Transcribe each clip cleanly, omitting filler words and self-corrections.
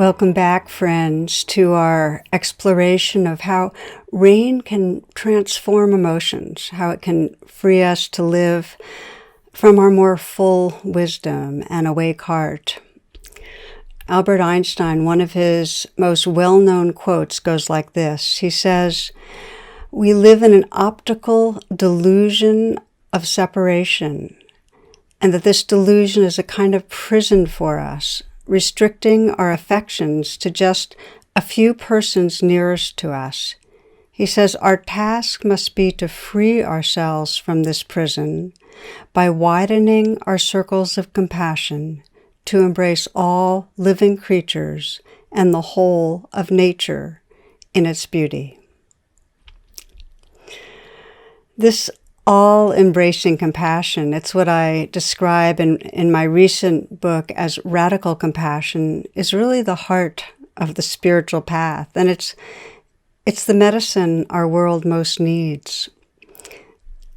Welcome back, friends, to our exploration of how rain can transform emotions, how it can free us to live from our more full wisdom and awake heart. Albert Einstein, one of his most well-known quotes goes like this. He says, "We live in an optical delusion of separation, and that this delusion is a kind of prison for us, restricting our affections to just a few persons nearest to us." He says, "Our task must be to free ourselves from this prison by widening our circles of compassion to embrace all living creatures and the whole of nature in its beauty." This all-embracing compassion, it's what I describe in my recent book as radical compassion, is really the heart of the spiritual path. And it's the medicine our world most needs.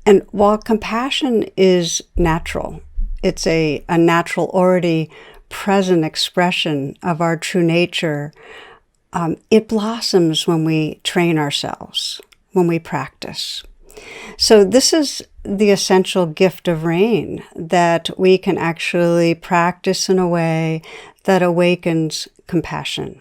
And while compassion is natural, it's a natural, already present expression of our true nature, it blossoms when we train ourselves, when we practice. So this is the essential gift of rain, that we can actually practice in a way that awakens compassion.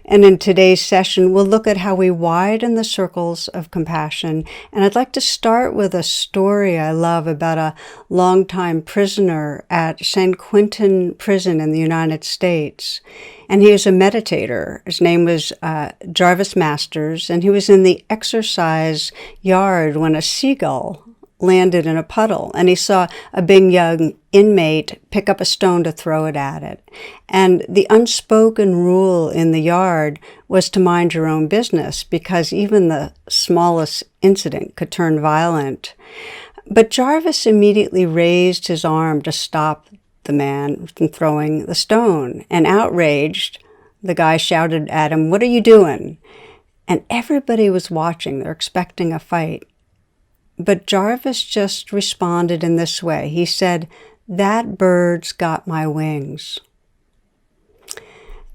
And in today's session, we'll look at how we widen the circles of compassion. And I'd like to start with a story I love about a longtime prisoner at San Quentin prison in the United States. And he was a meditator. His name was Jarvis Masters, and he was in the exercise yard when a seagull landed in a puddle, and he saw a big young inmate pick up a stone to throw it at it. And the unspoken rule in the yard was to mind your own business, because even the smallest incident could turn violent. But Jarvis immediately raised his arm to stop the man from throwing the stone. And outraged, the guy shouted at him, "What are you doing?" And everybody was watching. They're expecting a fight. But Jarvis just responded in this way. He said, "That bird's got my wings."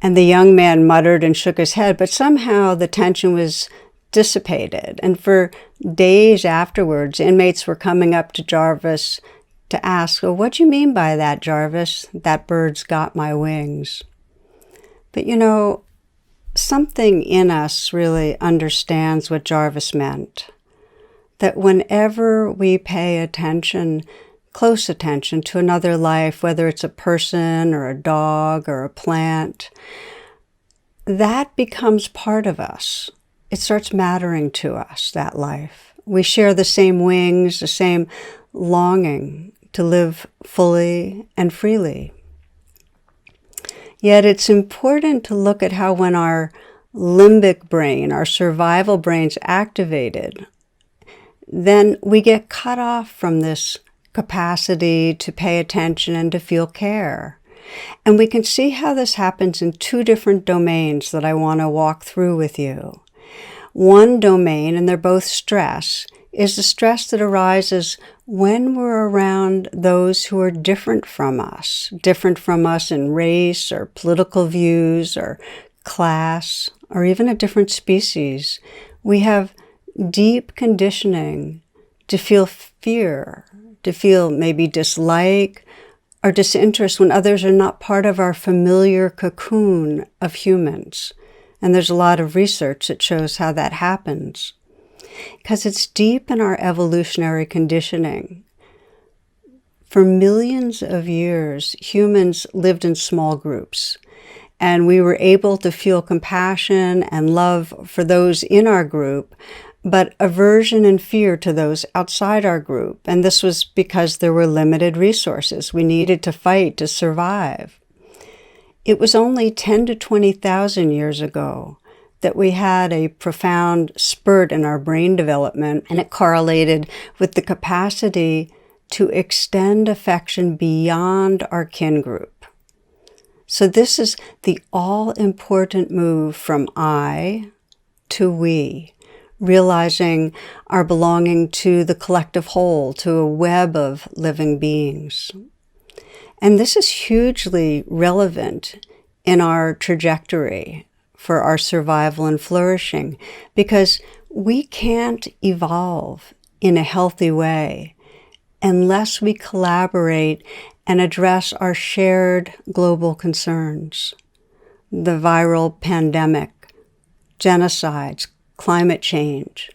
And the young man muttered and shook his head, but somehow the tension was dissipated. And for days afterwards, inmates were coming up to Jarvis to ask, "Well, what do you mean by that, Jarvis? That bird's got my wings." But you know, something in us really understands what Jarvis meant. That whenever we pay attention, close attention to another life, whether it's a person or a dog or a plant, that becomes part of us. It starts mattering to us, that life. We share the same wings, the same longing to live fully and freely. Yet it's important to look at how when our limbic brain, our survival brain's activated, then we get cut off from this capacity to pay attention and to feel care. And we can see how this happens in two different domains that I want to walk through with you. One domain, and they're both stress, is the stress that arises when we're around those who are different from us in race or political views or class or even a different species. We have deep conditioning to feel fear, to feel maybe dislike or disinterest when others are not part of our familiar cocoon of humans. And there's a lot of research that shows how that happens, because it's deep in our evolutionary conditioning. For millions of years, humans lived in small groups, and we were able to feel compassion and love for those in our group, but aversion and fear to those outside our group. And this was because there were limited resources. We needed to fight to survive. It was only 10 to 20,000 years ago that we had a profound spurt in our brain development, and it correlated with the capacity to extend affection beyond our kin group. So this is the all-important move from I to we, realizing our belonging to the collective whole, to a web of living beings. And this is hugely relevant in our trajectory for our survival and flourishing, because we can't evolve in a healthy way unless we collaborate and address our shared global concerns. The viral pandemic, genocides, climate change,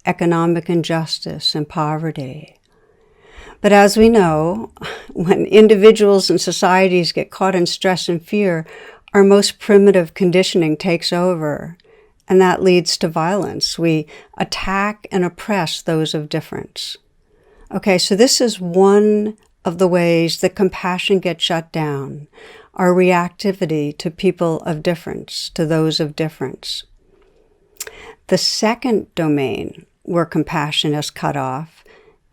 economic injustice, and poverty. But as we know, when individuals and societies get caught in stress and fear, our most primitive conditioning takes over, and that leads to violence. We attack and oppress those of difference. Okay, so this is one of the ways that compassion gets shut down, our reactivity to people of difference, to those of difference. The second domain where compassion is cut off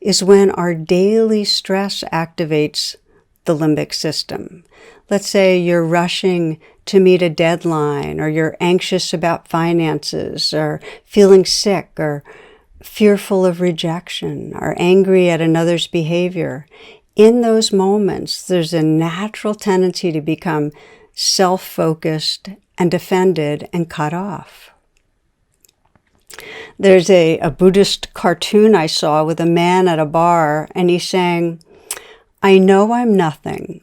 is when our daily stress activates the limbic system. Let's say you're rushing to meet a deadline, or you're anxious about finances, or feeling sick, or fearful of rejection, or angry at another's behavior. In those moments, there's a natural tendency to become self-focused and defended and cut off. There's a Buddhist cartoon I saw with a man at a bar, and he's saying, "I know I'm nothing,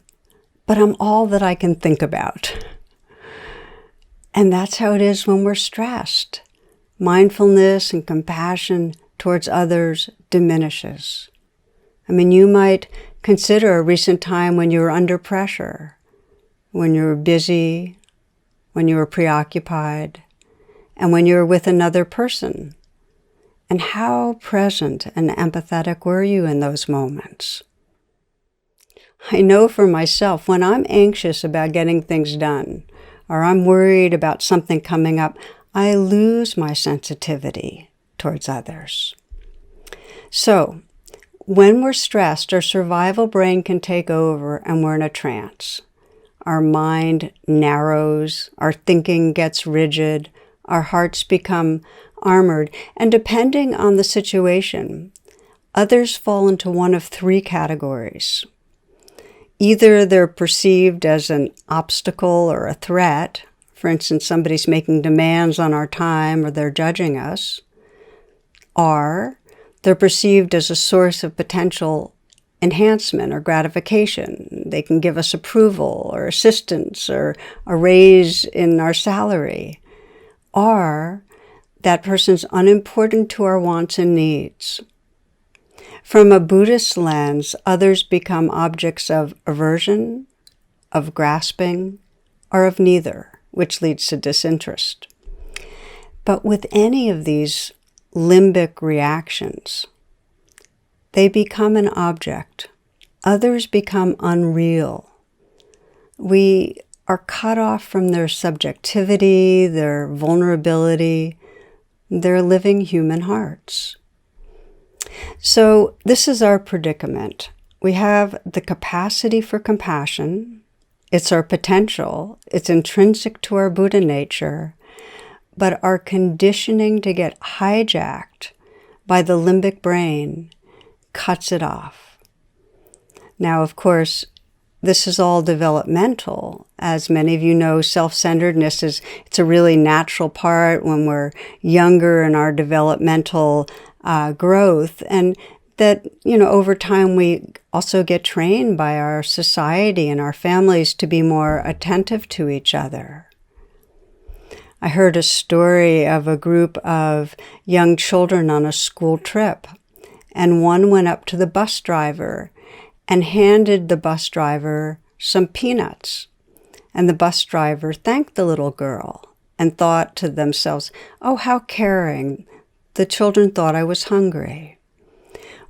but I'm all that I can think about." And that's how it is when we're stressed. Mindfulness and compassion towards others diminishes. I mean, you might consider a recent time when you were under pressure, when you were busy, when you were preoccupied, and when you were with another person. And how present and empathetic were you in those moments? I know for myself, when I'm anxious about getting things done, or I'm worried about something coming up, I lose my sensitivity towards others. So, when we're stressed, our survival brain can take over and we're in a trance. Our mind narrows, our thinking gets rigid, our hearts become armored, and depending on the situation, others fall into one of three categories. Either they're perceived as an obstacle or a threat. For instance, somebody's making demands on our time, or they're judging us. Or they're perceived as a source of potential enhancement or gratification. They can give us approval or assistance or a raise in our salary. Or that person's unimportant to our wants and needs. From a Buddhist lens, others become objects of aversion, of grasping, or of neither, which leads to disinterest. But with any of these limbic reactions, they become an object. Others become unreal. We are cut off from their subjectivity, their vulnerability, their living human hearts. So this is our predicament. We have the capacity for compassion. It's our potential. It's intrinsic to our Buddha nature. But our conditioning to get hijacked by the limbic brain cuts it off. Now, of course, this is all developmental. As many of you know, self-centeredness it's a really natural part when we're younger in our developmental growth, and that, over time we also get trained by our society and our families to be more attentive to each other. I heard a story of a group of young children on a school trip, and one went up to the bus driver and handed the bus driver some peanuts. And the bus driver thanked the little girl and thought to themselves, "Oh, how caring. The children thought I was hungry."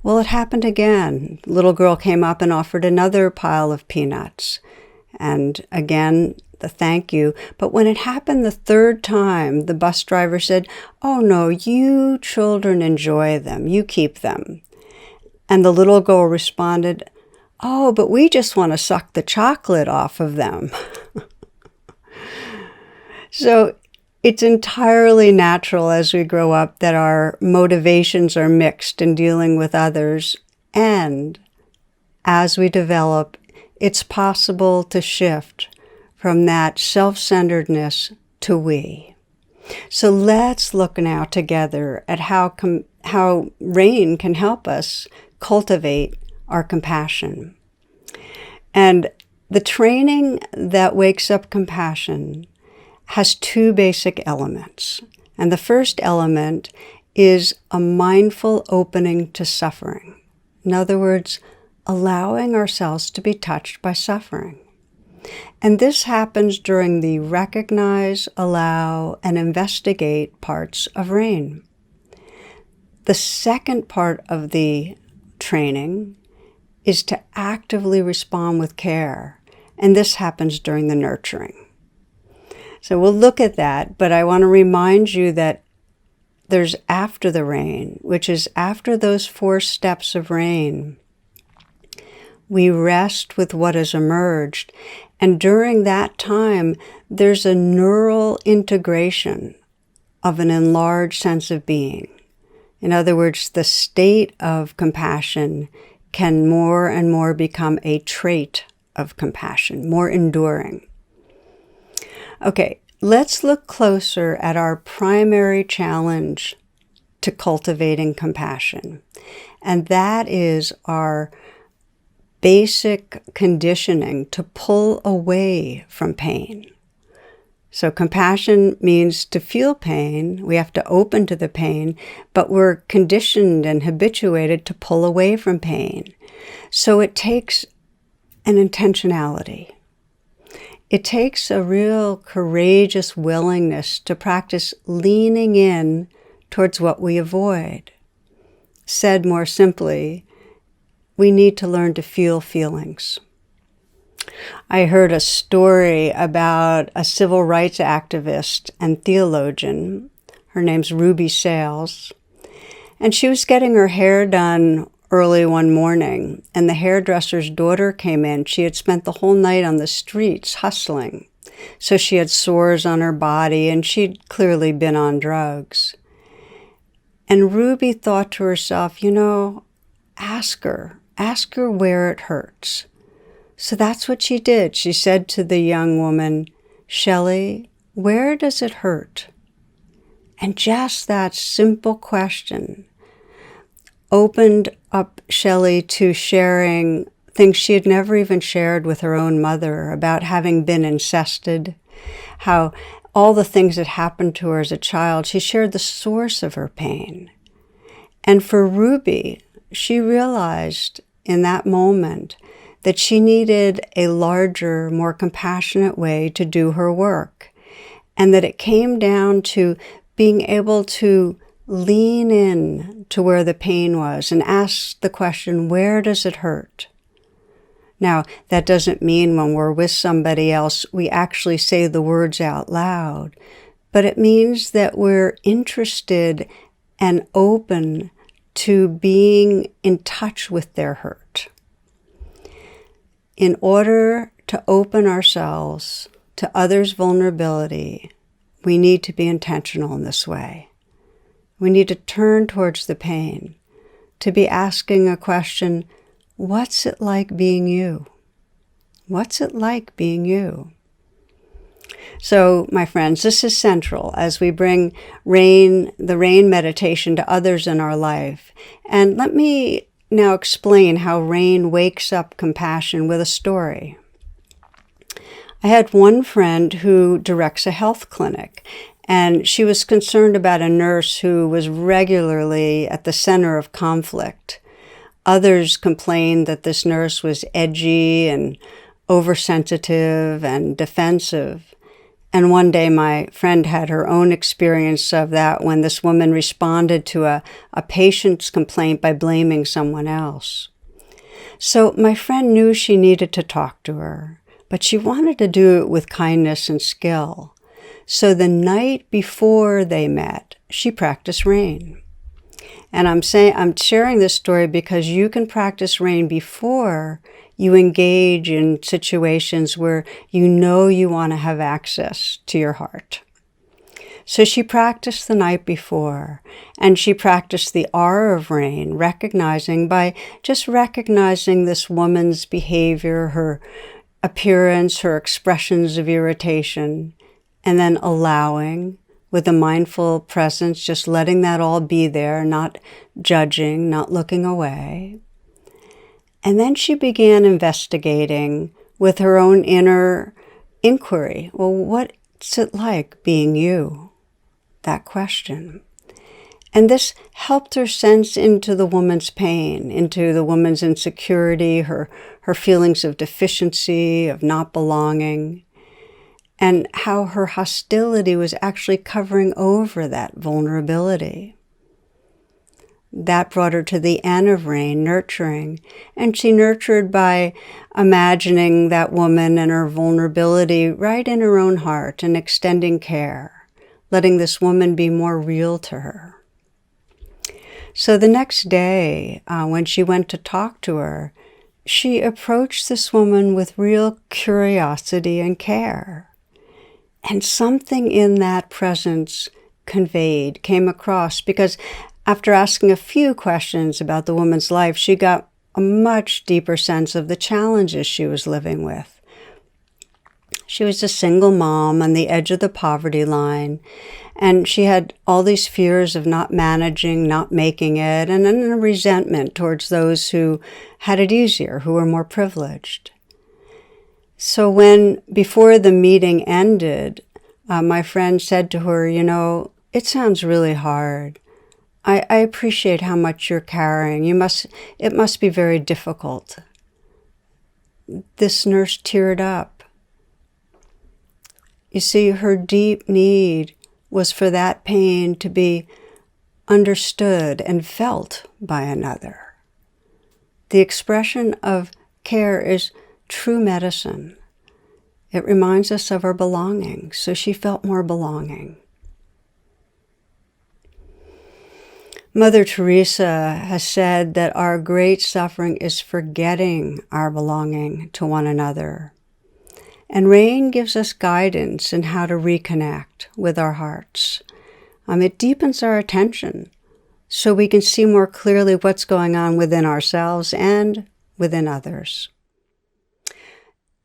Well, it happened again. The little girl came up and offered another pile of peanuts. And again, the thank you. But when it happened the third time, the bus driver said, "Oh no, you children enjoy them. You keep them." And the little girl responded, "Oh, but we just want to suck the chocolate off of them." So it's entirely natural as we grow up that our motivations are mixed in dealing with others. And as we develop, it's possible to shift from that self-centeredness to we. So let's look now together at how rain can help us cultivate our compassion. And the training that wakes up compassion has two basic elements. And the first element is a mindful opening to suffering. In other words, allowing ourselves to be touched by suffering. And this happens during the recognize, allow, and investigate parts of rain. The second part of the training is to actively respond with care, and this happens during the nurturing. So we'll look at that, but I want to remind you that there's after the rain, which is after those 4 steps of rain. We rest with what has emerged, and during that time, there's a neural integration of an enlarged sense of being. In other words, the state of compassion can more and more become a trait of compassion, more enduring. Okay, let's look closer at our primary challenge to cultivating compassion, and that is our basic conditioning to pull away from pain. So compassion means to feel pain. We have to open to the pain, but we're conditioned and habituated to pull away from pain. So it takes an intentionality. It takes a real courageous willingness to practice leaning in towards what we avoid. Said more simply, we need to learn to feel feelings. I heard a story about a civil rights activist and theologian. Her name's Ruby Sales. And she was getting her hair done early one morning, and the hairdresser's daughter came in. She had spent the whole night on the streets hustling. So she had sores on her body, and she'd clearly been on drugs. And Ruby thought to herself, ask her where it hurts. So that's what she did. She said to the young woman, Shelley, where does it hurt? And just that simple question opened up Shelley to sharing things she had never even shared with her own mother about having been incested, how all the things that happened to her as a child. She shared the source of her pain. And for Ruby, she realized in that moment that she needed a larger, more compassionate way to do her work, and that it came down to being able to lean in to where the pain was and ask the question, where does it hurt? Now, that doesn't mean when we're with somebody else, we actually say the words out loud, but it means that we're interested and open to being in touch with their hurt. In order to open ourselves to others' vulnerability, we need to be intentional in this way. We need to turn towards the pain, to be asking a question, what's it like being you? What's it like being you? So, my friends, this is central as we bring the rain meditation to others in our life. And let me now explain how rain wakes up compassion with a story. I had one friend who directs a health clinic, and she was concerned about a nurse who was regularly at the center of conflict. Others complained that this nurse was edgy and oversensitive and defensive. And one day my friend had her own experience of that when this woman responded to a patient's complaint by blaming someone else. So my friend knew she needed to talk to her, but she wanted to do it with kindness and skill. So the night before they met, she practiced rain. And I'm sharing this story because you can practice rain before you engage in situations where you know you want to have access to your heart. So she practiced the night before, and she practiced the R of rain, recognizing this woman's behavior, her appearance, her expressions of irritation, and then allowing with a mindful presence, just letting that all be there, not judging, not looking away. And then she began investigating with her own inner inquiry. Well, what's it like being you? That question. And this helped her sense into the woman's pain, into the woman's insecurity, her feelings of deficiency, of not belonging, and how her hostility was actually covering over that vulnerability. That brought her to the N of rain, nurturing, and she nurtured by imagining that woman and her vulnerability right in her own heart and extending care, letting this woman be more real to her. So the next day, when she went to talk to her, she approached this woman with real curiosity and care. And something in that presence came across, because after asking a few questions about the woman's life, she got a much deeper sense of the challenges she was living with. She was a single mom on the edge of the poverty line, and she had all these fears of not managing, not making it, and then a resentment towards those who had it easier, who were more privileged. So before the meeting ended, my friend said to her, it sounds really hard. I appreciate how much you're carrying. It must be very difficult. This nurse teared up. You see, her deep need was for that pain to be understood and felt by another. The expression of care is true medicine. It reminds us of our belonging, so she felt more belonging. Mother Teresa has said that our great suffering is forgetting our belonging to one another. And rain gives us guidance in how to reconnect with our hearts. It deepens our attention so we can see more clearly what's going on within ourselves and within others.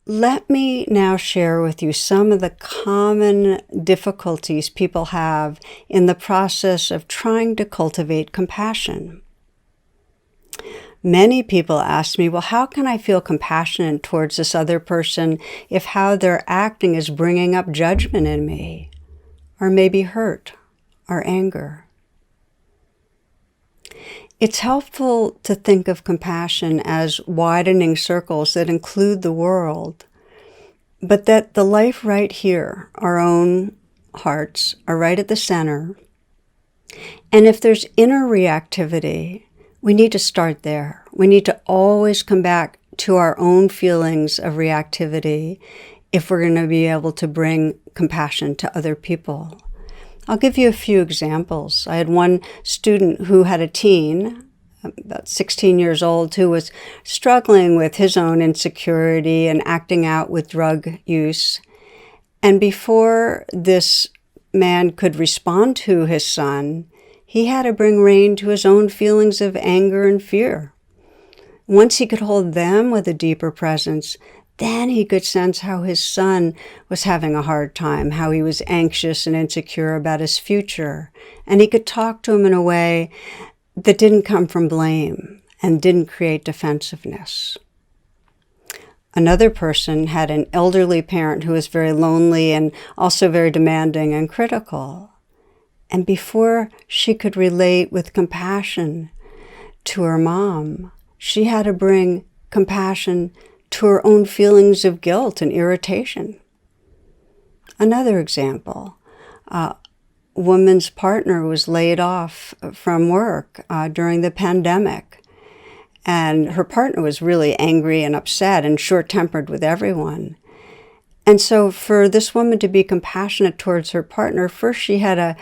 Let me now share with you some of the common difficulties people have in the process of trying to cultivate compassion. Many people ask me, well, how can I feel compassionate towards this other person if how they're acting is bringing up judgment in me, or maybe hurt or anger? It's helpful to think of compassion as widening circles that include the world, but that the life right here, our own hearts, are right at the center. And if there's inner reactivity, we need to start there. We need to always come back to our own feelings of reactivity if we're going to be able to bring compassion to other people. I'll give you a few examples. I had one student who had a teen, about 16 years old, who was struggling with his own insecurity and acting out with drug use. And before this man could respond to his son, he had to bring rein to his own feelings of anger and fear. Once he could hold them with a deeper presence, then he could sense how his son was having a hard time, how he was anxious and insecure about his future. And he could talk to him in a way that didn't come from blame and didn't create defensiveness. Another person had an elderly parent who was very lonely and also very demanding and critical. And before she could relate with compassion to her mom, she had to bring compassion to her own feelings of guilt and irritation. Another example, a woman's partner was laid off from work during the pandemic, and her partner was really angry and upset and short-tempered with everyone. And so for this woman to be compassionate towards her partner, first she had to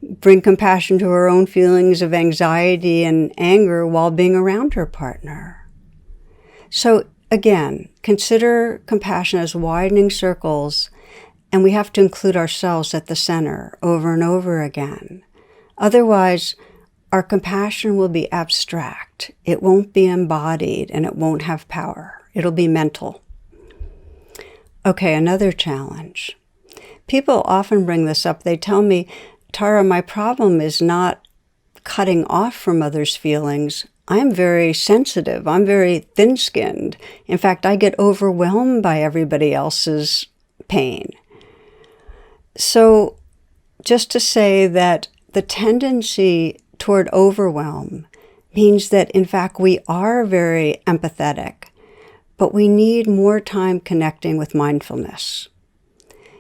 bring compassion to her own feelings of anxiety and anger while being around her partner. So again, consider compassion as widening circles, and we have to include ourselves at the center over and over again. Otherwise, our compassion will be abstract. It won't be embodied, and it won't have power. It'll be mental. Okay, another challenge. People often bring this up. They tell me, Tara, my problem is not cutting off from others' feelings. I'm very sensitive. I'm very thin-skinned. In fact, I get overwhelmed by everybody else's pain. So just to say that the tendency toward overwhelm means that, in fact, we are very empathetic, but we need more time connecting with mindfulness.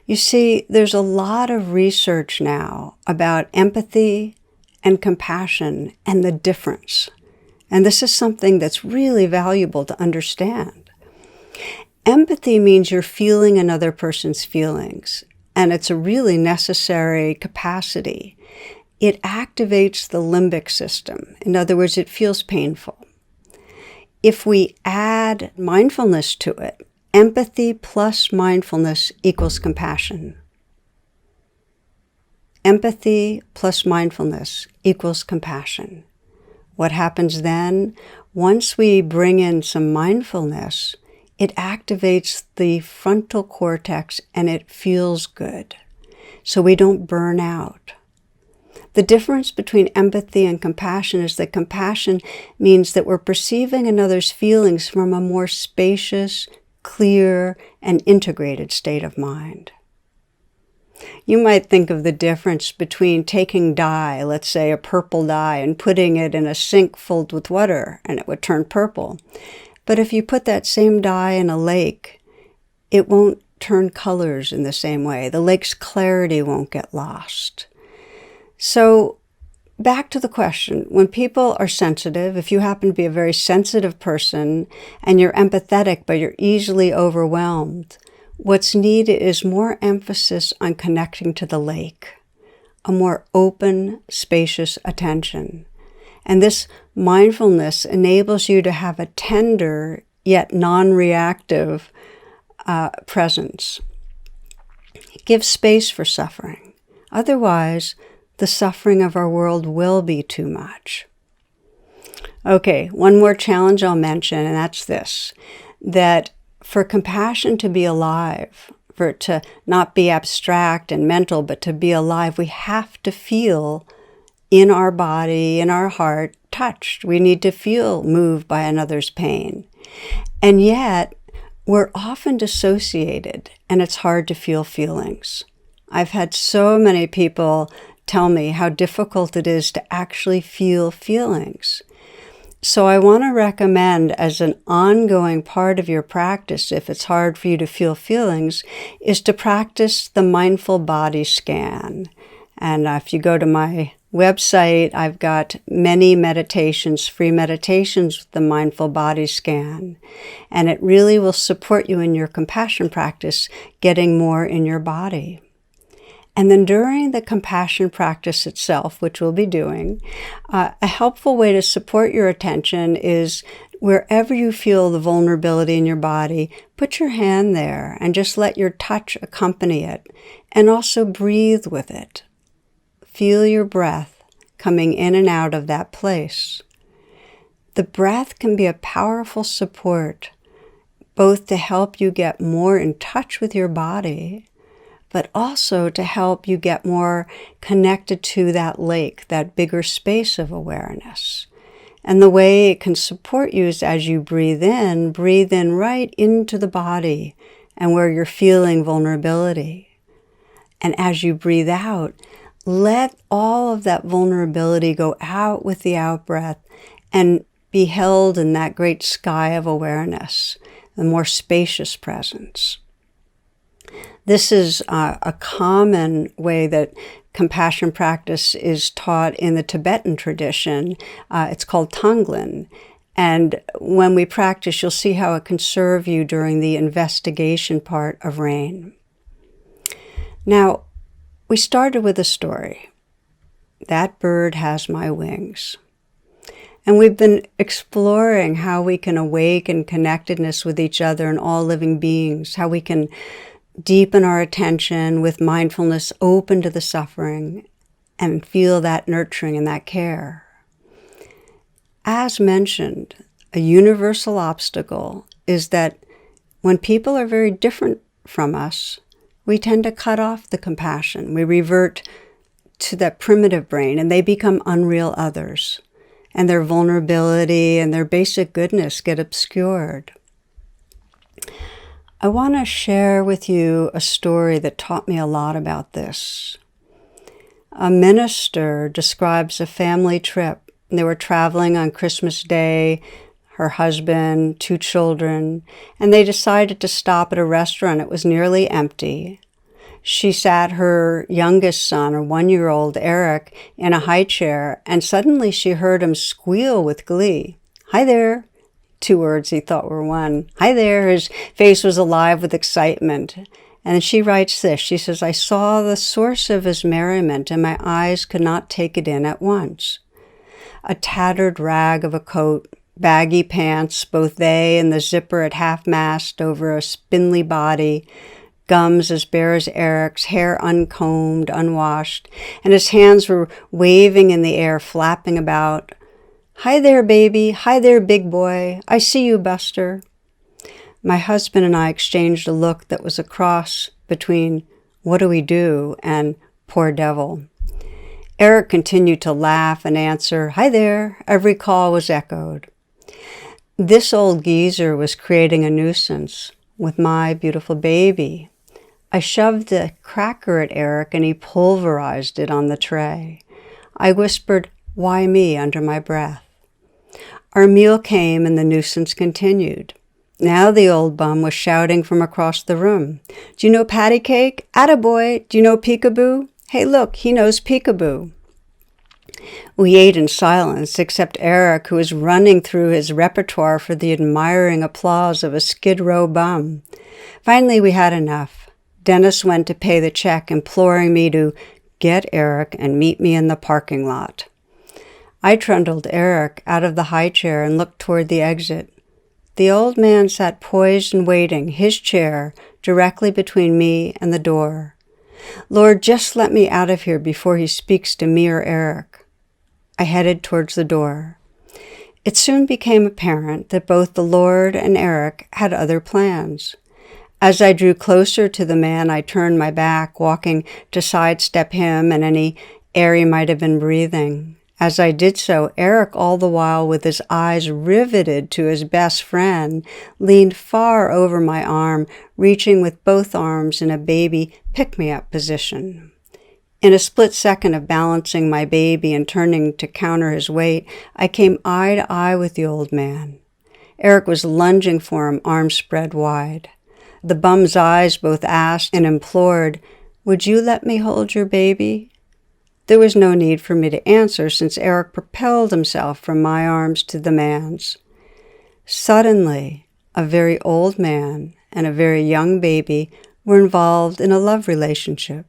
You see, there's a lot of research now about empathy and compassion and the difference. And this is something that's really valuable to understand. Empathy means you're feeling another person's feelings, and it's a really necessary capacity. It activates the limbic system. In other words, it feels painful. If we add mindfulness to it, empathy plus mindfulness equals compassion. Empathy plus mindfulness equals compassion. What happens then? Once we bring in some mindfulness, it activates the frontal cortex and it feels good. So we don't burn out. The difference between empathy and compassion is that compassion means that we're perceiving another's feelings from a more spacious, clear, and integrated state of mind. You might think of the difference between taking dye, let's say a purple dye, and putting it in a sink filled with water, and it would turn purple. But if you put that same dye in a lake, it won't turn colors in the same way. The lake's clarity won't get lost. So back to the question, when people are sensitive, if you happen to be a very sensitive person and you're empathetic but you're easily overwhelmed, what's needed is more emphasis on connecting to the lake, a more open, spacious attention. And this mindfulness enables you to have a tender yet non-reactive presence. It gives space for suffering. Otherwise, the suffering of our world will be too much. Okay, one more challenge I'll mention, and that's this, that for compassion to be alive, for it to not be abstract and mental, but to be alive, we have to feel in our body, in our heart, touched. We need to feel moved by another's pain. And yet, we're often dissociated, and it's hard to feel feelings. I've had so many people tell me how difficult it is to actually feel feelings. So I want to recommend, as an ongoing part of your practice, if it's hard for you to feel feelings, is to practice the mindful body scan. And if you go to my website, I've got many meditations, free meditations with the mindful body scan. And it really will support you in your compassion practice, getting more in your body. And then during the compassion practice itself, which we'll be doing, a helpful way to support your attention is wherever you feel the vulnerability in your body, put your hand there and just let your touch accompany it, and also breathe with it. Feel your breath coming in and out of that place. The breath can be a powerful support, both to help you get more in touch with your body, but also to help you get more connected to that lake, that bigger space of awareness. And the way it can support you is as you breathe in right into the body and where you're feeling vulnerability. And as you breathe out, let all of that vulnerability go out with the out-breath and be held in that great sky of awareness, the more spacious presence. This is a common way that compassion practice is taught in the Tibetan tradition. It's called Tonglen. And when we practice, you'll see how it can serve you during the investigation part of rain. Now, we started with a story. That bird has my wings. And we've been exploring how we can awaken connectedness with each other and all living beings, how we can deepen our attention with mindfulness open to the suffering and feel that nurturing and that care. As mentioned, a universal obstacle is that when people are very different from us, we tend to cut off the compassion. We revert to that primitive brain, and they become unreal others. And their vulnerability and their basic goodness get obscured. I want to share with you a story that taught me a lot about this. A minister describes a family trip. They were traveling on Christmas Day, her husband, 2 children, and they decided to stop at a restaurant. It was nearly empty. She sat her youngest son, or 1-year-old Eric, in a high chair, and suddenly she heard him squeal with glee. "Hi there." 2 words he thought were one. "Hi there." His face was alive with excitement. And she writes this. She says, "I saw the source of his merriment, and my eyes could not take it in at once. A tattered rag of a coat, baggy pants, both they and the zipper at half-mast over a spindly body, gums as bare as Eric's, hair uncombed, unwashed, and his hands were waving in the air, flapping about. 'Hi there, baby. Hi there, big boy. I see you, Buster.' My husband and I exchanged a look that was a cross between 'what do we do?' and 'poor devil.' Eric continued to laugh and answer, 'Hi there.' Every call was echoed. This old geezer was creating a nuisance with my beautiful baby. I shoved a cracker at Eric and he pulverized it on the tray. I whispered, 'Why me?' under my breath. Our meal came and the nuisance continued. Now the old bum was shouting from across the room. 'Do you know patty cake? Attaboy! Do you know peekaboo? Hey, look, he knows peekaboo.' We ate in silence, except Eric, who was running through his repertoire for the admiring applause of a Skid Row bum. Finally, we had enough. Dennis went to pay the check, imploring me to get Eric and meet me in the parking lot. I trundled Eric out of the high chair and looked toward the exit. The old man sat poised and waiting, his chair directly between me and the door. Lord, just let me out of here before he speaks to me or Eric. I headed towards the door. It soon became apparent that both the Lord and Eric had other plans. As I drew closer to the man, I turned my back, walking to sidestep him and any air he might have been breathing. As I did so, Eric, all the while with his eyes riveted to his best friend, leaned far over my arm, reaching with both arms in a baby pick-me-up position. In a split second of balancing my baby and turning to counter his weight, I came eye to eye with the old man. Eric was lunging for him, arms spread wide. The bum's eyes both asked and implored, "Would you let me hold your baby?" There was no need for me to answer, since Eric propelled himself from my arms to the man's. Suddenly, a very old man and a very young baby were involved in a love relationship.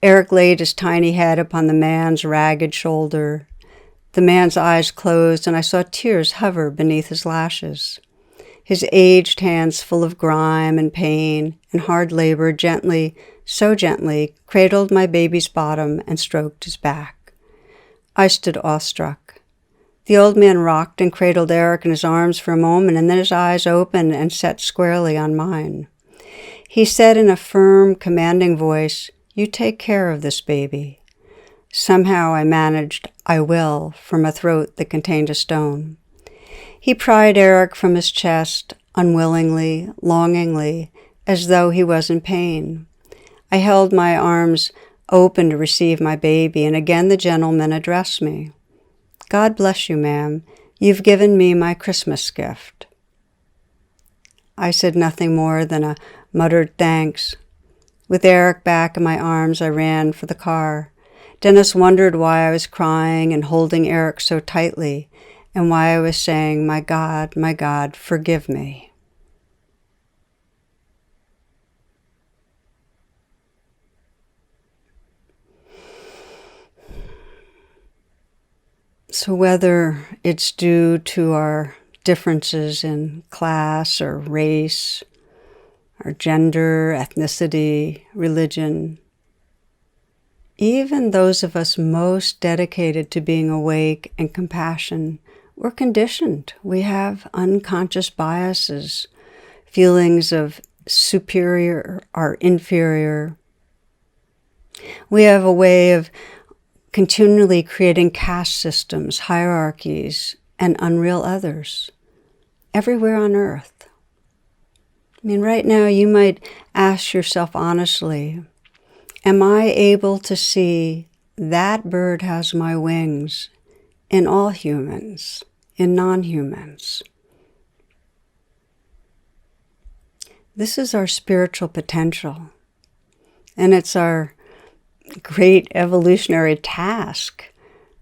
Eric laid his tiny head upon the man's ragged shoulder. The man's eyes closed, and I saw tears hover beneath his lashes. His aged hands, full of grime and pain and hard labor, gently, so gently, cradled my baby's bottom and stroked his back. I stood awestruck. The old man rocked and cradled Eric in his arms for a moment, and then his eyes opened and set squarely on mine. He said in a firm, commanding voice, "You take care of this baby." Somehow I managed, "I will," from a throat that contained a stone. He pried Eric from his chest, unwillingly, longingly, as though he was in pain. I held my arms open to receive my baby, and again the gentleman addressed me. "God bless you, ma'am. You've given me my Christmas gift." I said nothing more than a muttered thanks. With Eric back in my arms, I ran for the car. Dennis wondered why I was crying and holding Eric so tightly, and why I was saying, my God, forgive me." So whether it's due to our differences in class or race, or gender, ethnicity, religion, even those of us most dedicated to being awake and compassion, we're conditioned. We have unconscious biases, feelings of superior or inferior. We have a way of continually creating caste systems, hierarchies, and unreal others everywhere on earth. I mean, right now you might ask yourself honestly, am I able to see that bird has my wings in all humans, in non-humans? This is our spiritual potential, and it's our great evolutionary task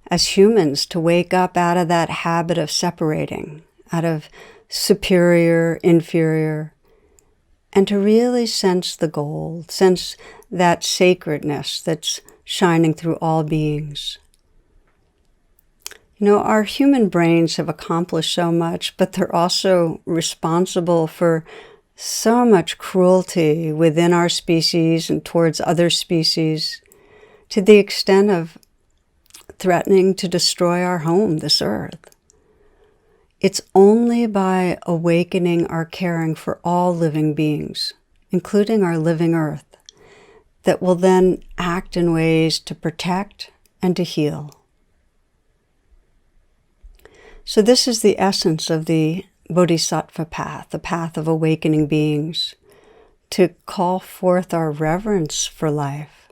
as humans to wake up out of that habit of separating, out of superior, inferior, and to really sense the gold, sense that sacredness that's shining through all beings. You know, our human brains have accomplished so much, but they're also responsible for so much cruelty within our species and towards other species, to the extent of threatening to destroy our home, this earth. It's only by awakening our caring for all living beings, including our living earth, that will then act in ways to protect and to heal. So this is the essence of the Bodhisattva path, the path of awakening beings, to call forth our reverence for life.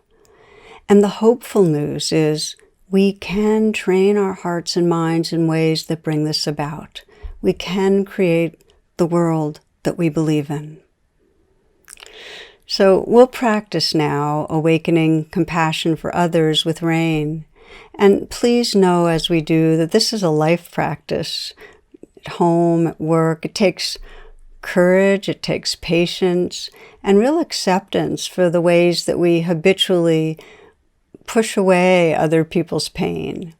And the hopeful news is we can train our hearts and minds in ways that bring this about. We can create the world that we believe in. So we'll practice now awakening compassion for others with rain. And please know as we do that this is a life practice. At home, at work, it takes courage, it takes patience, and real acceptance for the ways that we habitually push away other people's pain.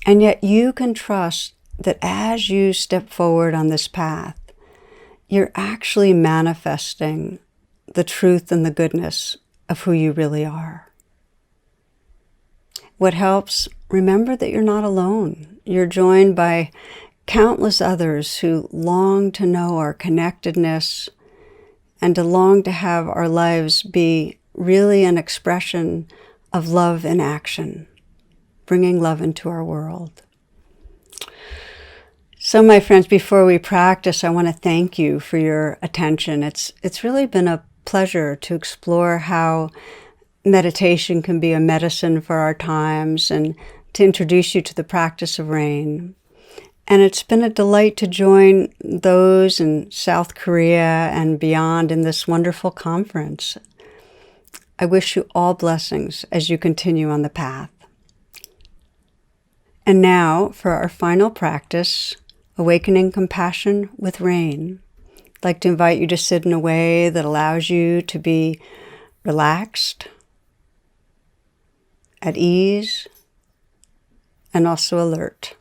And yet you can trust that as you step forward on this path, you're actually manifesting the truth and the goodness of who you really are. What helps, remember that you're not alone. You're joined by countless others who long to know our connectedness and to long to have our lives be really an expression of love in action, bringing love into our world. So my friends, before we practice, I want to thank you for your attention. It's really been a pleasure to explore how meditation can be a medicine for our times and to introduce you to the practice of rain. And it's been a delight to join those in South Korea and beyond in this wonderful conference. I wish you all blessings as you continue on the path. And now for our final practice, awakening compassion with rain. I'd like to invite you to sit in a way that allows you to be relaxed, at ease, and also alert.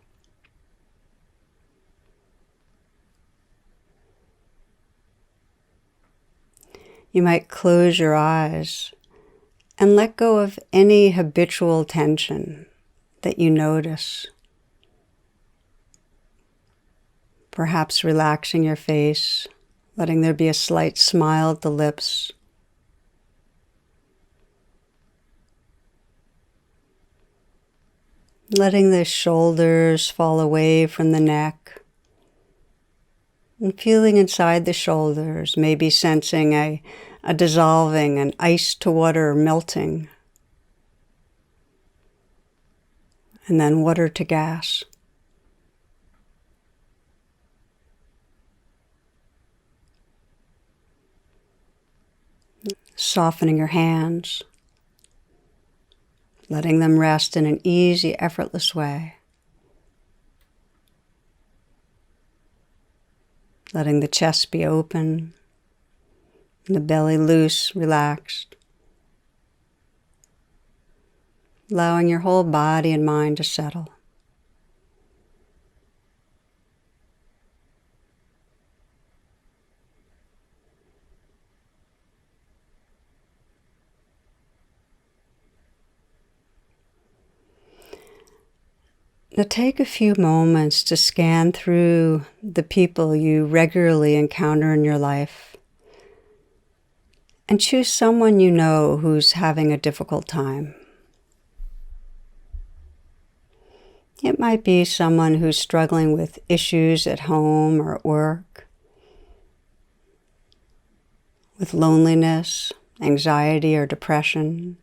You might close your eyes and let go of any habitual tension that you notice. Perhaps relaxing your face, letting there be a slight smile at the lips. Letting the shoulders fall away from the neck. And feeling inside the shoulders, maybe sensing a dissolving, an ice to water melting. And then water to gas. Softening your hands, letting them rest in an easy, effortless way. Letting the chest be open, and the belly loose, relaxed. Allowing your whole body and mind to settle. Now take a few moments to scan through the people you regularly encounter in your life. and choose someone you know who's having a difficult time. It might be someone who's struggling with issues at home or at work, with loneliness, anxiety, or depression,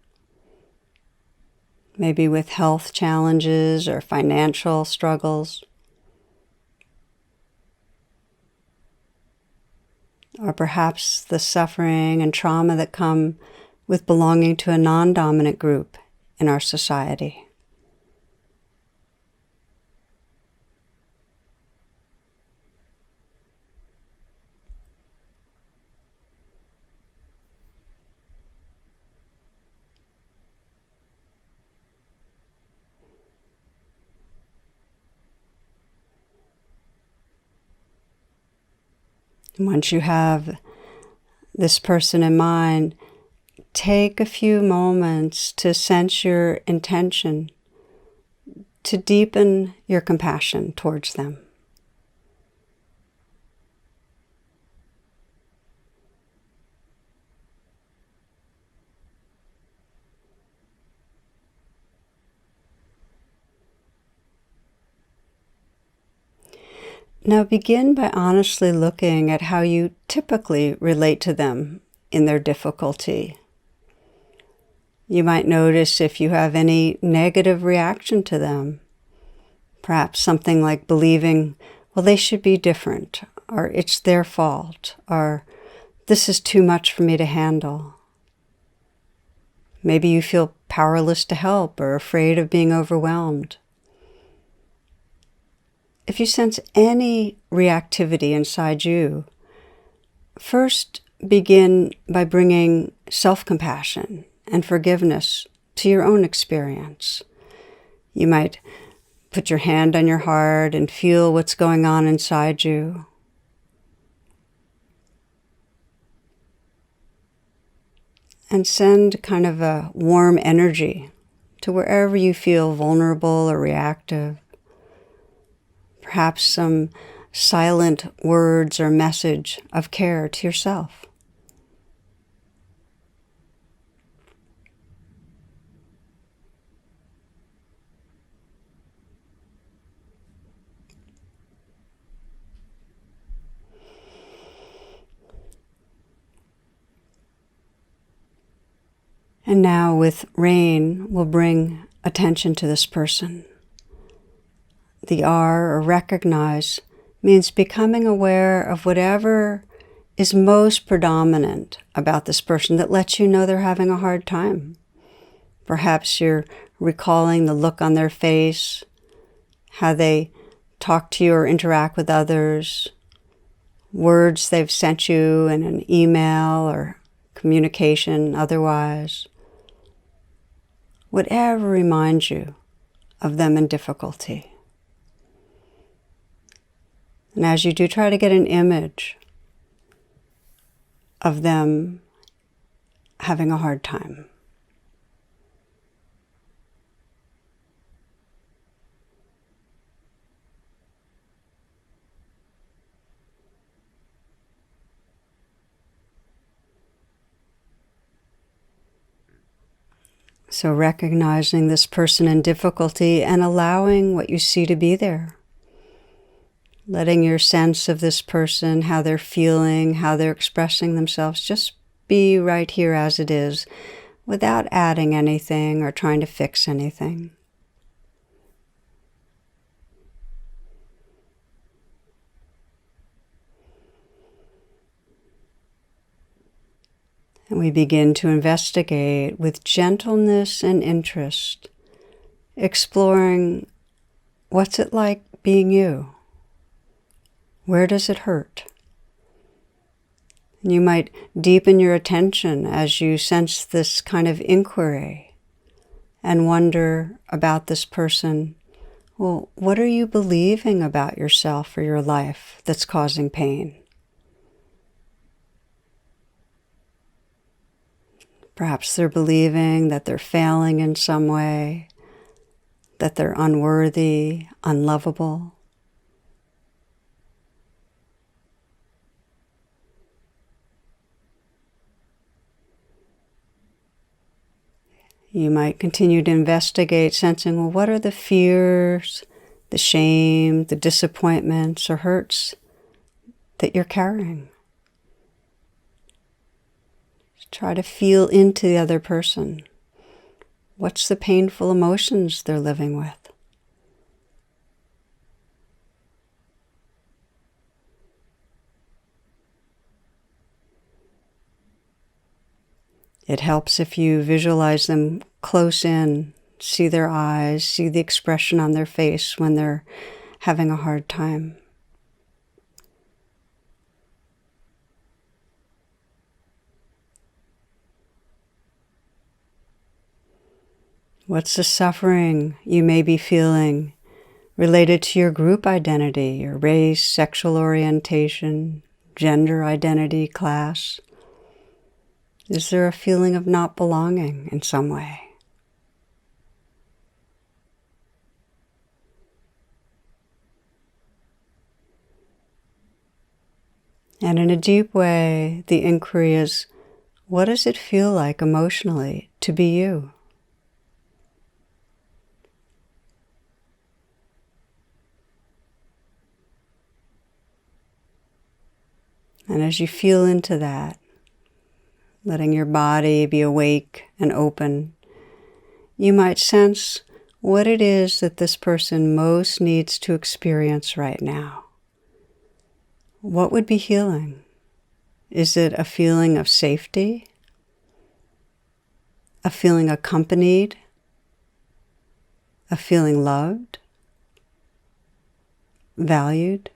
maybe with health challenges or financial struggles, or perhaps the suffering and trauma that come with belonging to a non-dominant group in our society. Once you have this person in mind, take a few moments to sense your intention to deepen your compassion towards them. Now begin by honestly looking at how you typically relate to them in their difficulty. You might notice if you have any negative reaction to them. Perhaps something like believing, well, they should be different, or it's their fault, or this is too much for me to handle. Maybe you feel powerless to help or afraid of being overwhelmed. If you sense any reactivity inside you, first begin by bringing self-compassion and forgiveness to your own experience. You might put your hand on your heart and feel what's going on inside you. And send kind of a warm energy to wherever you feel vulnerable or reactive. Perhaps some silent words or message of care to yourself. And now with rain, we'll bring attention to this person. The R, or recognize, means becoming aware of whatever is most predominant about this person that lets you know they're having a hard time. Perhaps you're recalling the look on their face, how they talk to you or interact with others, words they've sent you in an email or communication otherwise. Whatever reminds you of them in difficulty. And as you do, try to get an image of them having a hard time. So recognizing this person in difficulty and allowing what you see to be there. Letting your sense of this person, how they're feeling, how they're expressing themselves, just be right here as it is, without adding anything or trying to fix anything. And we begin to investigate with gentleness and interest, exploring what's it like being you? Where does it hurt? And you might deepen your attention as you sense this kind of inquiry and wonder about this person. Well, what are you believing about yourself or your life that's causing pain? Perhaps they're believing that they're failing in some way, that they're unworthy, unlovable. You might continue to investigate, sensing, well, what are the fears, the shame, the disappointments or hurts that you're carrying? Try to feel into the other person. What's the painful emotions they're living with? It helps if you visualize them close in, see their eyes, see the expression on their face when they're having a hard time. What's the suffering you may be feeling related to your group identity, your race, sexual orientation, gender identity, class? Is there a feeling of not belonging in some way? And in a deep way, the inquiry is, what does it feel like emotionally to be you? And as you feel into that, letting your body be awake and open, you might sense what it is that this person most needs to experience right now. What would be healing? Is it a feeling of safety? A feeling accompanied? A feeling loved? Valued?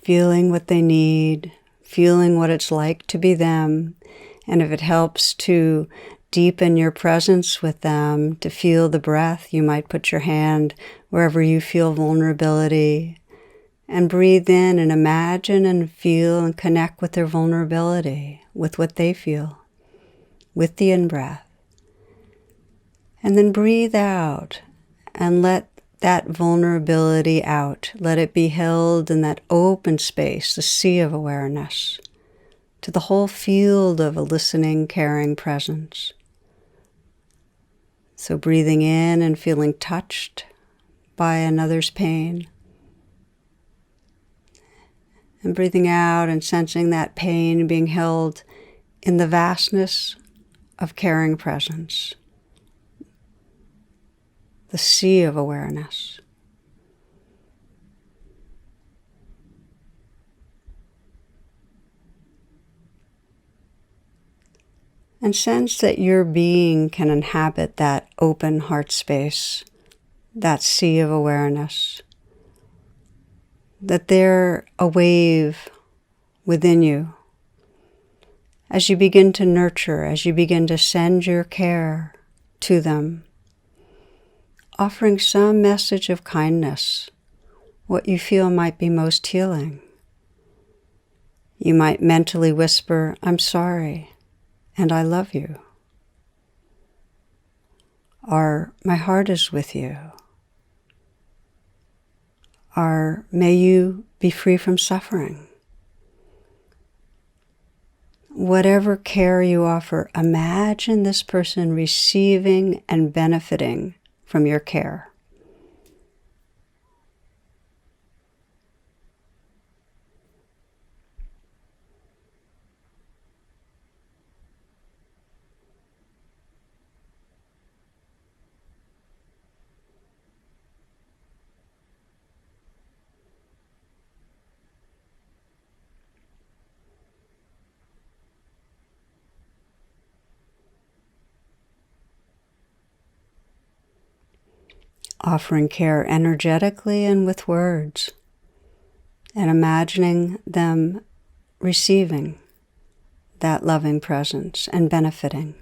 Feeling what they need, feeling what it's like to be them, and if it helps to deepen your presence with them, to feel the breath, you might put your hand wherever you feel vulnerability, and breathe in and imagine and feel and connect with their vulnerability, with what they feel, with the in-breath. And then breathe out and let that vulnerability out. Let it be held in that open space, the sea of awareness, to the whole field of a listening, caring presence. So breathing in and feeling touched by another's pain. And breathing out and sensing that pain being held in the vastness of caring presence. The sea of awareness. And sense that your being can inhabit that open heart space, that sea of awareness. That they're a wave within you. As you begin to nurture, as you begin to send your care to them, offering some message of kindness, what you feel might be most healing. You might mentally whisper, "I'm sorry, and I love you." Or, "My heart is with you." Or, "May you be free from suffering." Whatever care you offer, imagine this person receiving and benefiting from your care. Offering care energetically and with words, and imagining them receiving that loving presence and benefiting.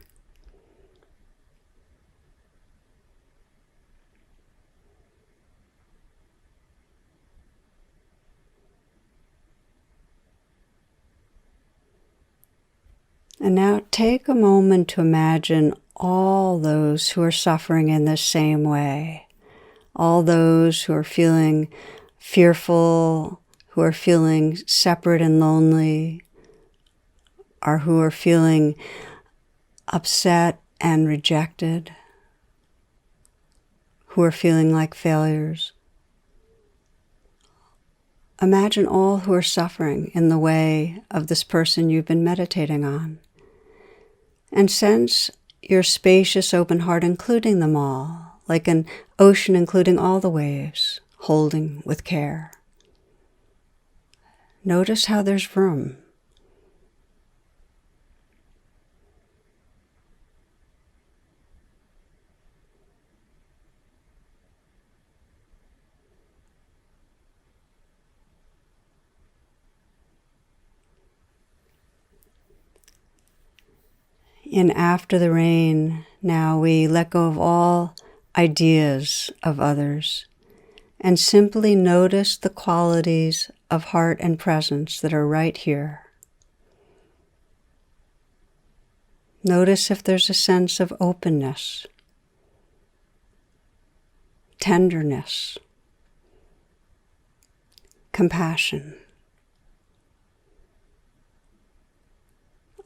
And now take a moment to imagine all those who are suffering in this same way, all those who are feeling fearful, who are feeling separate and lonely, or who are feeling upset and rejected, who are feeling like failures. Imagine all who are suffering in the way of this person you've been meditating on. And sense your spacious open heart including them all, like an ocean including all the waves, holding with care. Notice how there's room. In After the Rain, now we let go of all ideas of others and simply notice the qualities of heart and presence that are right here. Notice if there's a sense of openness, tenderness, compassion,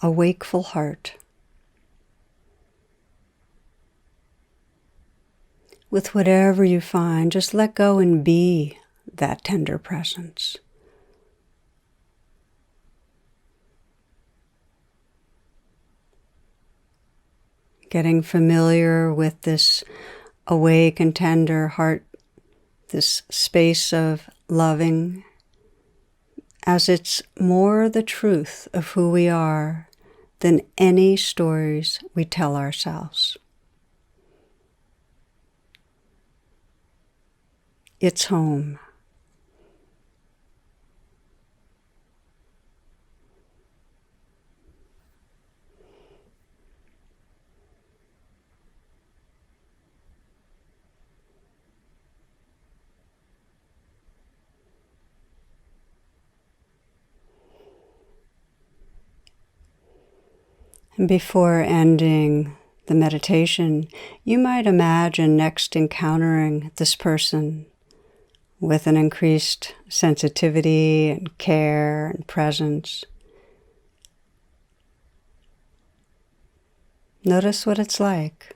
a wakeful heart. With whatever you find, just let go and be that tender presence. Getting familiar with this awake and tender heart, this space of loving, as it's more the truth of who we are than any stories we tell ourselves. It's home. And before ending the meditation, you might imagine next encountering this person with an increased sensitivity and care and presence. Notice what it's like.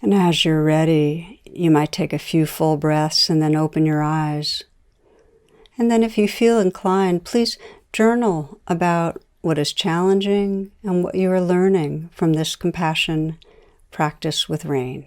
And as you're ready, you might take a few full breaths and then open your eyes. And then if you feel inclined, please journal about what is challenging and what you are learning from this compassion practice with rain.